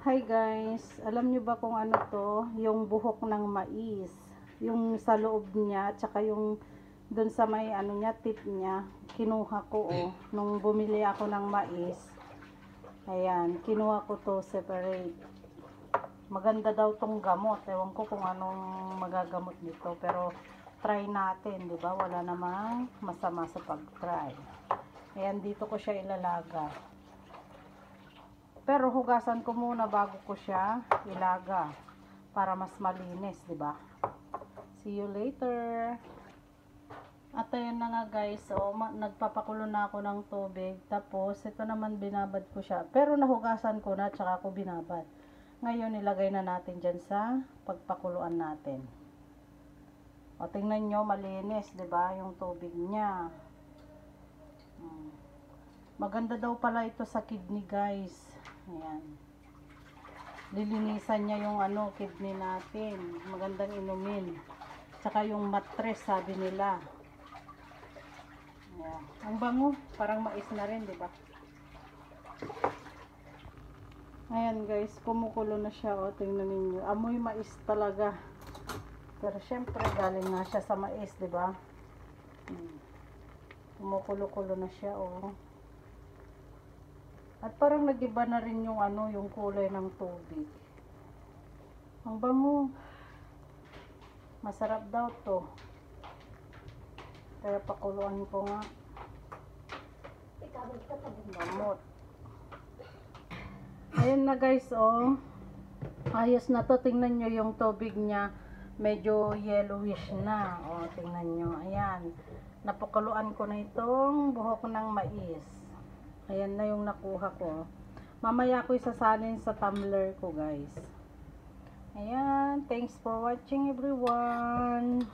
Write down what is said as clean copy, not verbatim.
Hi guys, alam nyo ba kung ano to? Yung buhok ng mais. Yung sa loob niya, tsaka yung dun sa may ano niya, tip niya. Kinuha ko nung bumili ako ng mais. Ayan, kinuha ko to separate. Maganda daw tong gamot. Ewan ko kung anong magagamot nito. Pero try natin, di ba? Wala namang masama sa pag-try. Ayan, dito ko siya ilalaga. Pero hugasan ko muna bago ko siya ilaga para mas malinis, 'di ba? See you later. At ayun na nga guys, nagpapakulo na ako ng tubig. Tapos ito naman binabad ko siya. Pero nahugasan ko na tsaka ako binabad. Ngayon ilagay na natin diyan sa pagpakuluan natin. O tingnan nyo, malinis, 'di ba? Yung tubig niya. Maganda daw pala ito sa kidney, guys. Ayan. Lilinisan niya yung kidney natin. Magandang inumin. Tsaka yung mattress, sabi nila. Ayan. Ang bango, parang mais na rin, di ba? Ayan, guys, kumukulo na siya. O, tingnan niyo. Amoy mais talaga. Pero syempre, galing na siya sa mais, di ba? Kumukulo-kulo na siya, o. At parang nag-iba na rin yung yung kulay ng tubig. Ang bango. Masarap daw to. Kaya pakuluan ko nga. Gamot. Ayun na guys, ayos na to. Tingnan nyo yung tubig niya. Medyo yellowish na. Tingnan nyo. Ayan. Napakuluan ko na itong buhok ng mais. Ayan na yung nakuha ko. Mamaya ko isasalin sa tumbler ko, guys. Ayan. Thanks for watching, everyone.